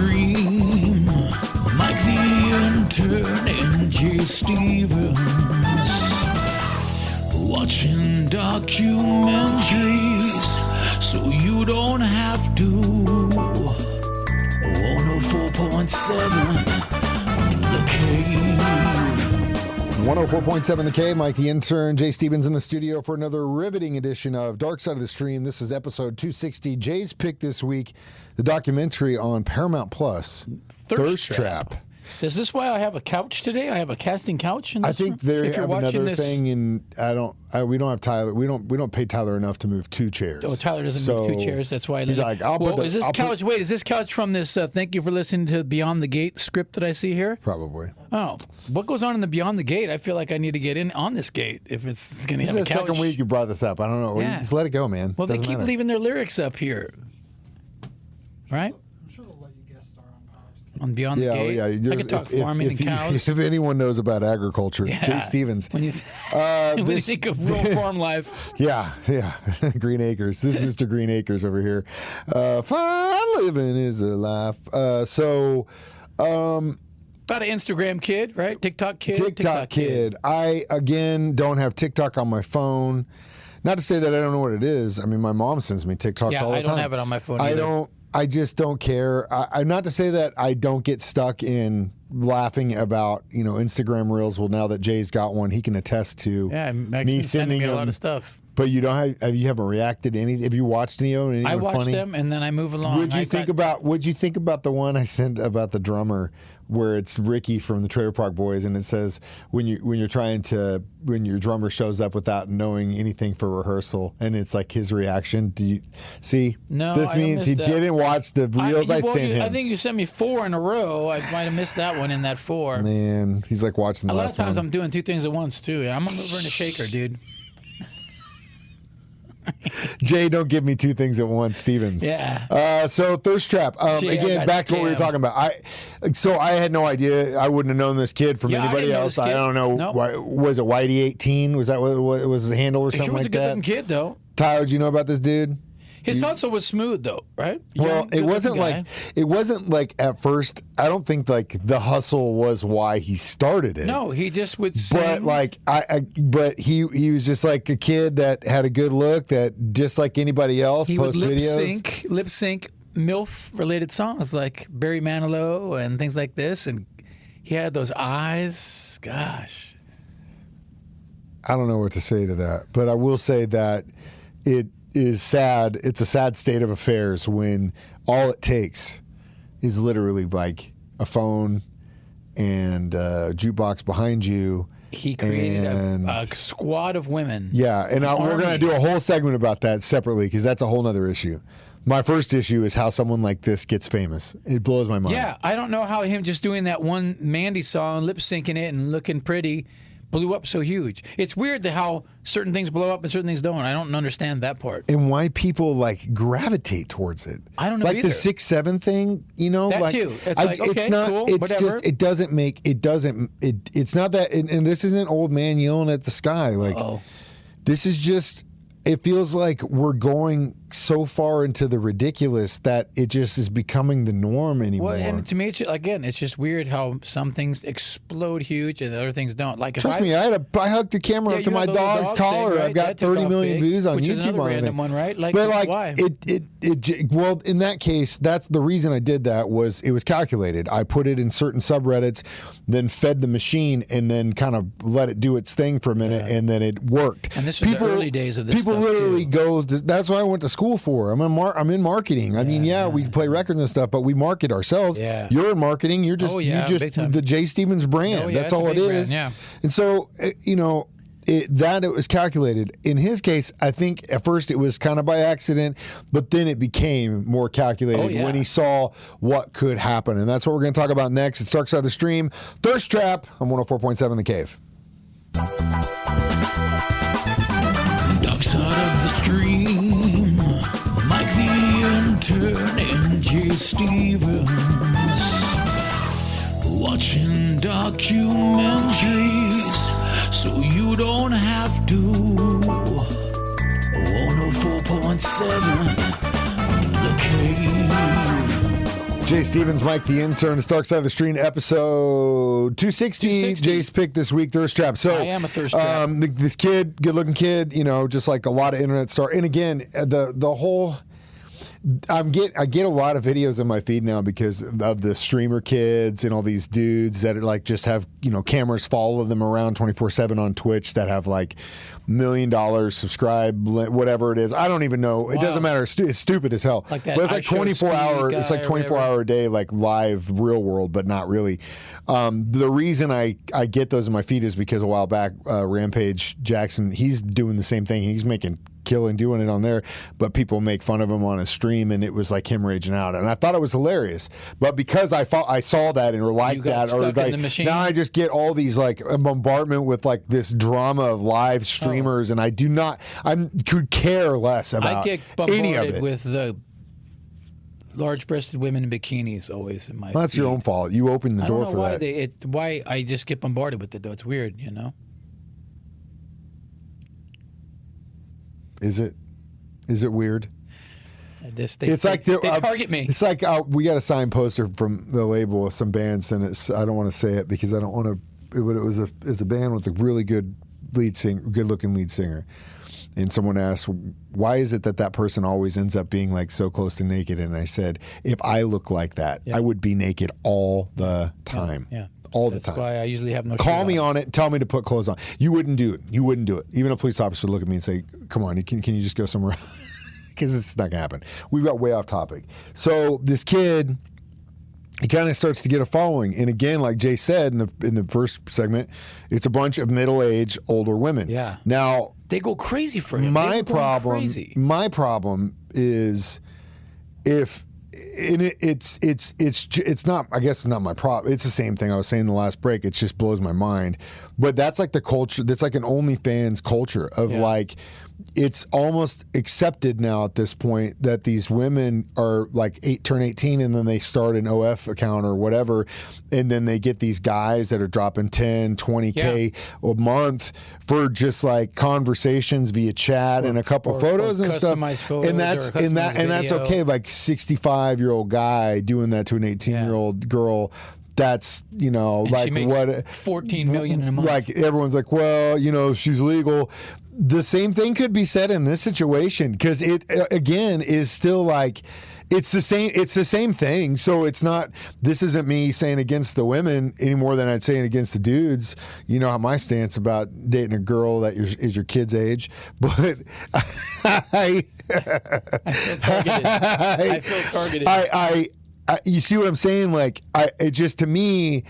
stream. Mike the Intern and Jay Stevens. Watching documentaries so you don't have to. 104.7 The Cave. 104.7 The Cave, Mike the Intern, Jay Stevens in the studio for another riveting edition of Dark Side of the Stream. This is episode 260. Jay's pick this week, the documentary on Paramount Plus, Thirst Trap. Is this why I have a couch today? I have a casting couch in this I think they have another thing, and we don't have Tyler. We don't pay Tyler enough to move two chairs. Oh, Tyler doesn't move two chairs. That's why. He's like, is this couch? Wait, is this couch from this? Thank you for listening to Beyond the Gate script that I see here. Probably. Oh, what goes on in the Beyond the Gate? I feel like I need to get in on this gate if it's going to have a couch. This is the second week you brought this up. I don't know. Yeah. Just let it go, man. Well, Doesn't they keep matter. leaving their lyrics up here, right? On Beyond the Gate? Yeah. I can talk farming and cows. If anyone knows about agriculture, Jay Stevens. When you think of rural farm life. Yeah. Green Acres. This is Mr. Green Acres over here. Fun living is a life. About an Instagram kid, right? TikTok kid. TikTok kid. I, again, don't have TikTok on my phone. Not to say that I don't know what it is. I mean, my mom sends me TikToks all the time. Yeah, I don't have it on my phone either. I just don't care. I'm not to say that I don't get stuck in laughing about, Instagram Reels. Well, now that Jay's got one, he can attest to me sending me a lot of stuff. But you haven't reacted to any. Have you watched any of them? I watched them and then I move along. What'd you think about the one I sent about the drummer, where it's Ricky from the Trailer Park Boys, and it says when your drummer shows up without knowing anything for rehearsal, and it's like his reaction. Do you see? No, this means he didn't watch the reels I sent him. I think you sent me 4 in a row. I might have missed that one in that 4. Man, he's like watching the last one. A lot of times I'm doing 2 things at once too. I'm a mover and a shaker, dude. Jay, don't give me 2 things at once, Stevens. Yeah. So Thirst Trap. Again, back to what we were talking about. I had no idea. I wouldn't have known this kid from anybody else. I don't know. Nope. Was it Whitey18? Was that what was his handle or something like that? He was a good-looking kid, though. Tyler, do you know about this dude? His hustle was smooth, though, right? Well, it wasn't like at first. I don't think like the hustle was why he started it. No, he just would sing. But but he was just like a kid that had a good look, that just like anybody else, he post would videos. lip sync MILF related songs like Barry Manilow and things like this, and he had those eyes. Gosh, I don't know what to say to that, but I will say that it is sad. It's a sad state of affairs when all it takes is literally like a phone and a jukebox behind you. He created a squad of women. Yeah, and we're going to do a whole segment about that separately because that's a whole other issue. My first issue is how someone like this gets famous. It blows my mind. Yeah, I don't know how him just doing that one Mandy song, lip syncing it and looking pretty, blew up so huge. It's weird how certain things blow up and certain things don't. I don't understand that part. And why people like gravitate towards it. I don't know like either. the 6'7" thing, That like too. It's not cool, it's whatever. just it's not that, and this isn't old man yelling at the sky. Like this is just, it feels like we're going so far into the ridiculous that it just is becoming the norm anymore. Well, and to me, it's just weird how some things explode huge and other things don't. Like, trust me, I hugged the camera up to my dog's collar. Right? I've got 30 million views on which YouTube. Is another random one, right? Like, but like, why? Well, in that case, that's the reason I did that. Was it was calculated. I put it in certain subreddits, then fed the machine, and then kind of let it do its thing for a minute, and then it worked. And this was the early days of this. People stuff literally too. go. That's what I went to school for. I'm in marketing. I mean, we play records and stuff, but we market ourselves. Yeah. You're in marketing. You're just the Jay Stevens brand. That's all it is. Brand, yeah. And so it was calculated. In his case, I think at first it was kind of by accident, but then it became more calculated when he saw what could happen. And that's what we're going to talk about next. It's Dark Side of the Stream. Thirst Trap on 104.7 The Cave. Dark Side of the Stream. Mike the Intern and Jay Stevens. Watching documentaries so you don't have to. 104.7 The Cave. Jay Stevens, Mike the Intern. It's Dark Side of the Street, episode 260. Jay's pick this week, Thirst Trap. So I am a thirst trap. This kid, good-looking kid, just like a lot of internet star. And again, the whole... I get a lot of videos on my feed now because of the streamer kids and all these dudes that are like just have cameras follow them around 24/7 on Twitch that have like $1 million subscribe, whatever it is. I don't even know. Wow. It doesn't matter. It's stupid as hell. Like that, but it's like 24 hour. It's like 24 hour a day, like live real world, but not really. The reason I get those in my feed is because a while back, Rampage Jackson, he's doing the same thing. He's making killing doing it on there, but people make fun of him on his stream, and it was like him raging out, and I thought it was hilarious. But because I saw that and liked that, or like now I just get all these like a bombardment with like this drama of live streamers, and I could care less about I get any of it. With the large-breasted women in bikinis always in my. Well, that's your own fault. You opened the door for why that. Why I just get bombarded with it though? It's weird, Is it weird? It's like they target me. It's like we got a signed poster from the label of some bands, and I don't want to say it because I don't want to. It's a band with a really good good-looking lead singer, and someone asked, "Why is it that person always ends up being like so close to naked?" And I said, "If I look like that, I would be naked all the time." Yeah. All the time. That's why I usually have no. Call me on it and tell me to put clothes on. You wouldn't do it. You wouldn't do it. Even a police officer would look at me and say, "Come on, can you just go somewhere?" Because it's not gonna happen. We got way off topic. So this kid, he kind of starts to get a following, and again, like Jay said in the first segment, it's a bunch of middle-aged older women. Yeah. Now they go crazy for him. My problem is if. And it's not, I guess it's not my problem. It's the same thing I was saying in the last break. It just blows my mind. But that's like the culture. That's like an OnlyFans culture of like, it's almost accepted now at this point that these women are like turn 18 and then they start an OF account or whatever. And then they get these guys that are dropping 10, 20K a month for just like conversations via chat and a couple photos and stuff. And that's okay. Like 65-year-old guy doing that to an 18-year-old girl. That's, and like what $14 million in a month. Like everyone's like, well, she's legal. The same thing could be said in this situation because it again is still like it's the same thing. So it's not. This isn't me saying against the women any more than I'd say against the dudes. You know how my stance about dating a girl that is your kid's age, but I feel targeted. I feel targeted. You see what I'm saying? Like, it just, to me,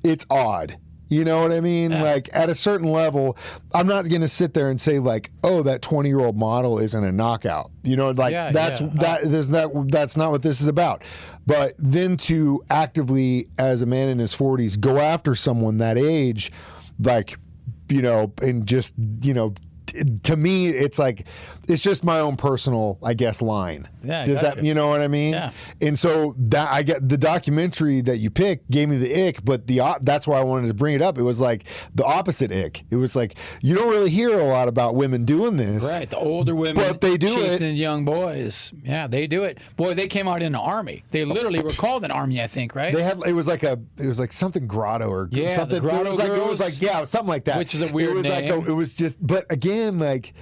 it's odd. You know what I mean? Yeah. Like, at a certain level, I'm not going to sit there and say, like, oh, that 20-year-old model isn't a knockout. That's not what this is about. But then to actively, as a man in his 40s, go after someone that age, like, and just, to me, it's like, it's just my own personal, I guess, line. Yeah, does that, you know what I mean? Yeah. And so that I get the documentary that you picked gave me the ick, but that's why I wanted to bring it up. It was like the opposite ick. It was like you don't really hear a lot about women doing this, right? The older women, but they do chasing it. Young boys, yeah, they do it. Boy, they came out in the army. They literally were called an army, I think, right? They had it was like something grotto or something. The grotto it was like something like that, which is a weird name. It was just, but again, like.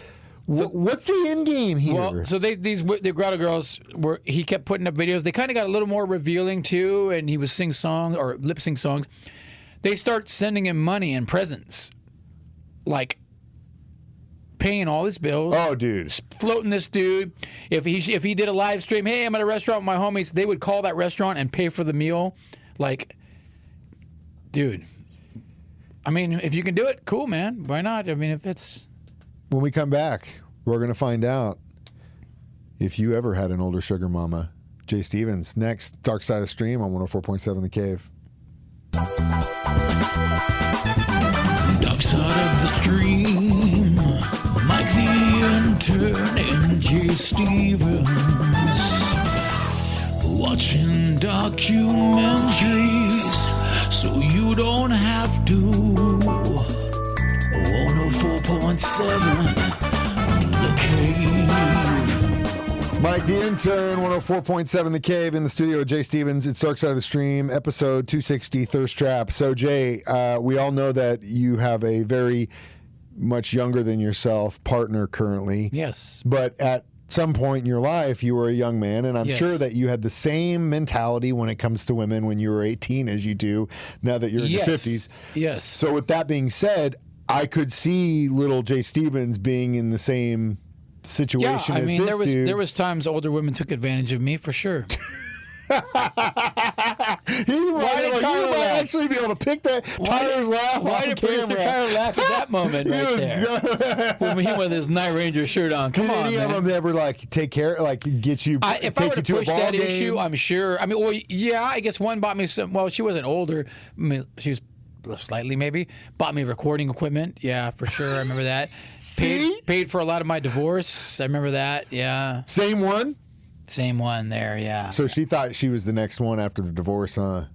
What's the end game here? Well, so the grotto girls he kept putting up videos. They kind of got a little more revealing too, and he was sing songs or lip sync songs. They start sending him money and presents, like paying all his bills. Oh, dude, floating this dude. If he did a live stream, hey, I'm at a restaurant with my homies, they would call that restaurant and pay for the meal. Like, dude, I mean, if you can do it, cool, man. Why not? I mean, if it's. When we come back, we're going to find out if you ever had an older sugar mama. Jay Stevens, next, Dark Side of Stream on 104.7 The Cave. Dark Side of the Stream, Mike the Intern and Jay Stevens. Watching documentaries so you don't have to. 104.7 The Cave. Mike, the Intern, 104.7 The Cave in the studio with Jay Stevens. It's Dark Side of the Stream, episode 260, Thirst Trap. So, Jay, we all know that you have a very much younger than yourself partner currently. Yes. But at some point in your life, you were a young man, and I'm Yes. sure that you had the same mentality when it comes to women when you were 18 as you do now that you're in your 50s. Yes. So, with that being said, I could see little Jay Stevens being in the same situation I mean, as this dude. there was times older women took advantage of me for sure. He might actually be able to pick that Tyler's laugh Why on did Producer camera. Tyler laugh at that moment right there? With him with his Night Ranger shirt on. Come Did on, any man. of them ever take care, get you? If I were to push that game? issue, I'm sure. I mean, well, yeah, I guess one bought me some. Well, she wasn't older. I mean, she was slightly maybe. Bought me recording equipment. Yeah, for sure. I remember that. Paid for a lot of my divorce. I remember that. Yeah. Same one. Same one there. Yeah. So she thought she was the next one after the divorce, huh?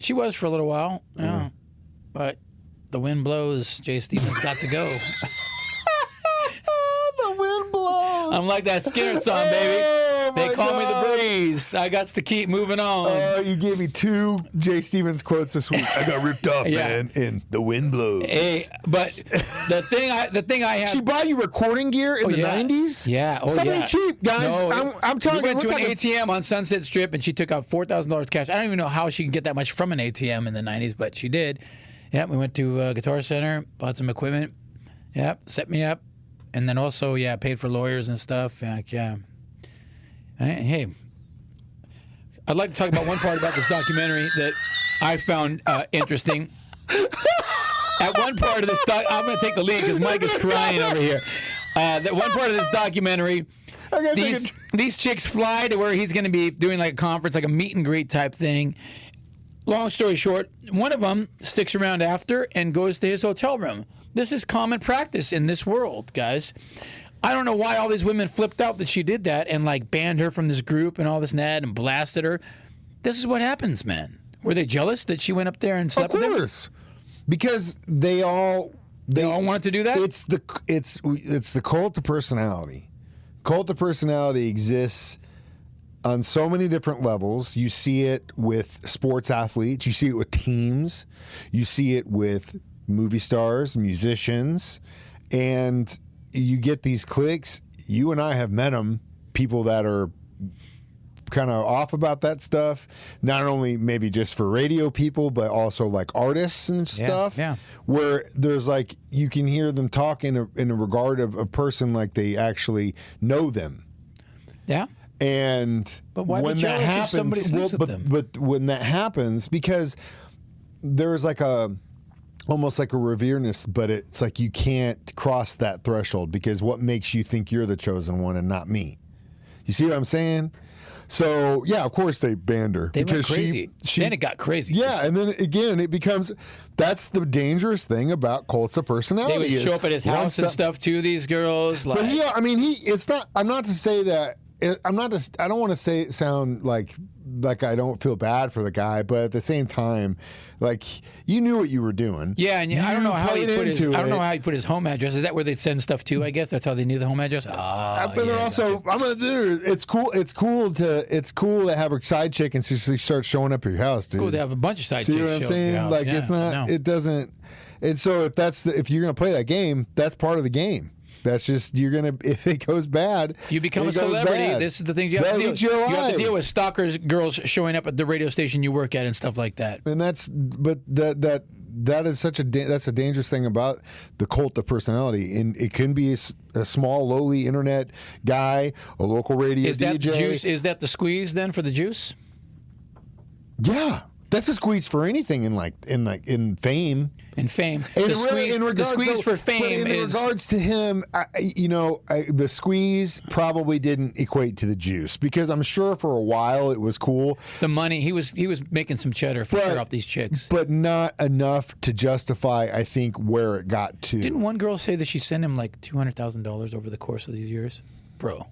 She was for a little while. Yeah. But the wind blows. Jay Stevens got to go. The wind blows. I'm like that Skinner song, baby. Oh, They my call me the God. breeze. I got to keep moving on. You gave me 2 Jay Stevens quotes this week. I got ripped off, Yeah. man. In the wind blows. Hey, but the thing I have. She bought you recording gear in the yeah. 90s? Yeah. Oh, Stuff yeah. ain't cheap, guys. No, I'm talking. We went to we're an talking- ATM on Sunset Strip, and she took out $4,000 cash. I don't even know how she can get that much from an ATM in the 90s, but she did. Yeah, we went to Guitar Center, bought some equipment. Yeah, set me up. And then also, paid for lawyers and stuff. Yeah. Hey, I'd like to talk about one part about this documentary that I found interesting. At one part of this I'm going to take the lead because Mike is crying over here. That one part of this documentary, these chicks fly to where he's going to be doing like a conference, like a meet and greet type thing. Long story short, one of them sticks around after and goes to his hotel room. This is common practice in this world, guys. I don't know why all these women flipped out that she did that and like banned her from this group and all this and blasted her. This is what happens, man. Were they jealous that she went up there and slept with them? Of course, because they all wanted to do that. It's the cult of personality. Cult of personality exists on so many different levels. You see it with sports athletes. You see it with teams. You see it with movie stars, musicians, and you get these cliques. You and I have met them, people that are kind of off about that stuff, not only maybe just for radio people, but also like artists and stuff, where there's like, you can hear them talk in a regard of a person like they actually know them. Yeah. And but why when that happens, but when that happens, because there's like almost like a revereness, but it's like you can't cross that threshold because what makes you think you're the chosen one and not me? You see what I'm saying? So yeah, of course they banned her. They because went crazy. Then it got crazy. Yeah, and then again it becomes, that's the dangerous thing about cults of personality. They would show up at his house and stuff too. These girls, like, but yeah, I mean, it's not. I'm not to say that. I'm not. I don't want to sound like I don't feel bad for the guy, but at the same time, like, you knew what you were doing. Yeah, and I don't know how he put his. I don't know how he put his home address. Is that where they'd send stuff to? I guess that's how they knew the home address. But then also, it's cool. It's cool to have a side chick and she starts showing up at your house, dude. Cool to have a bunch of side chicks. See what I'm saying? Like, it's not. It doesn't. And so if you're gonna play that game, that's part of the game. That's just, if it goes bad, you become a celebrity. Bad. This is the thing you have to deal with. You have to deal with stalkers, girls showing up at the radio station you work at and stuff like that. And that is that's a dangerous thing about the cult of personality. And it can be a small, lowly internet guy, a local radio DJ. Is that the squeeze then for the juice? Yeah. That's a squeeze for anything in fame. In fame, the squeeze for fame in is. In regards to him, the squeeze probably didn't equate to the juice because I'm sure for a while it was cool. The money he was making some cheddar for sure off these chicks, but not enough to justify, I think, where it got to. Didn't one girl say that she sent him like $200,000 over the course of these years, bro?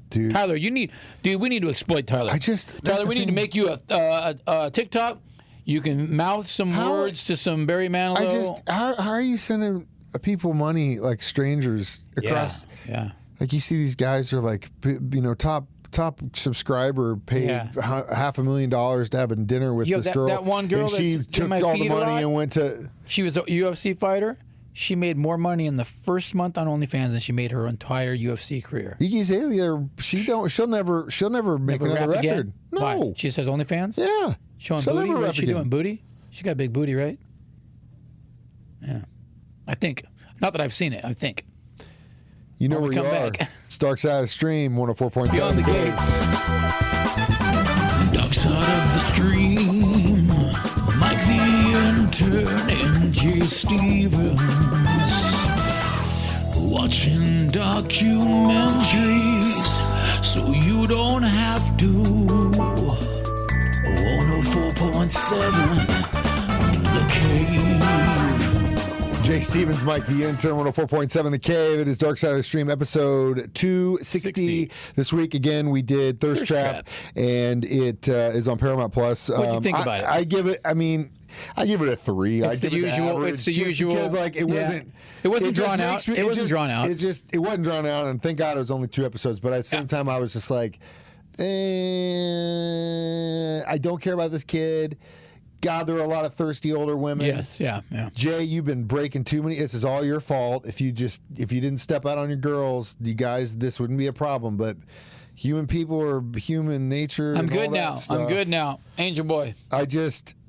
Dude. Tyler, we need to exploit Tyler. Tyler, we need to make you a TikTok. You can mouth some words to some Barry Manilow. How are you sending people money like strangers across? Yeah. Like you see these guys who are like, top subscriber paid $500,000 to have a dinner with this girl. That one girl, and she took all the money and went to. She was a UFC fighter. She made more money in the first month on OnlyFans than she made her entire UFC career. Iggy Azalea, she'll never make another record. Again? No, why? She says OnlyFans. Yeah, showing booty. What's she doing? Booty. She got big booty, right? Yeah, I think. Not that I've seen it. I think. You know where you are. It's Dark Side of the Stream, 104.7. Beyond the Gates. Dark Side of the Stream. Mike the Intern and Jay Stevens. Watching documentaries so you don't have to. 104.7 The Cave. Jay Stevens, Mike the Intern, 104.7 The Cave. It is Dark Side of the Stream, episode 260. This week, again, we did Thirst Trap, and it is on Paramount Plus. What do you think about it? I give it a 3. It's the usual. It's the usual. Because, like, it wasn't drawn out. It wasn't drawn out. It wasn't drawn out, and thank God it was only 2 episodes. But at the same time, I was just like, I don't care about this kid. God, there are a lot of thirsty older women. Yes, yeah. Jay, you've been breaking too many. This is all your fault. If you didn't step out on your girls, you guys, this wouldn't be a problem. But human people are human nature. I'm good all now. That stuff. I'm good now. Angel boy.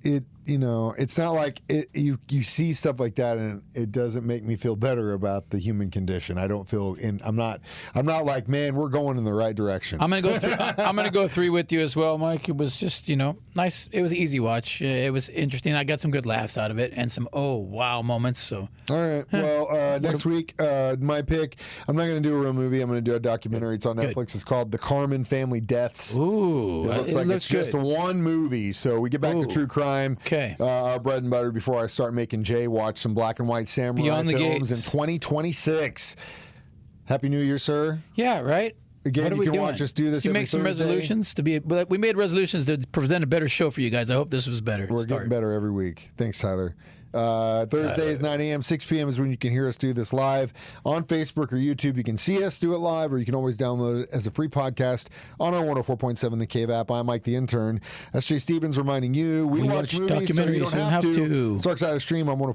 It's not like you see stuff like that and it doesn't make me feel better about the human condition. I don't feel I'm not like, man, we're going in the right direction. I'm gonna go 3 with you as well, Mike. It was just nice. It was an easy watch. It was interesting. I got some good laughs out of it and some wow moments. So all right. Well, next week, my pick. I'm not going to do a real movie. I'm going to do a documentary. It's on Netflix. Good. It's called The Carmen Family Deaths. Ooh, it looks like it's good. Just one movie. So we get back to true crime. Okay. Our bread and butter before I start making Jay watch some black and white samurai films in 2026. Happy New Year, sir. Yeah, right. Again, you can watch us do this. You every make some Thursday. resolutions to be. We made resolutions to present a better show for you guys. I hope this was better. We're getting better every week. Thanks, Tyler. Thursdays, 9 a.m., 6 p.m. is when you can hear us do this live on Facebook or YouTube. You can see us do it live, or you can always download it as a free podcast on our 104.7 The Cave app. I'm Mike the Intern. That's Jay Stevens reminding you, we watch movies documentaries, so you don't have to. It's Dark Side of the Stream on 104.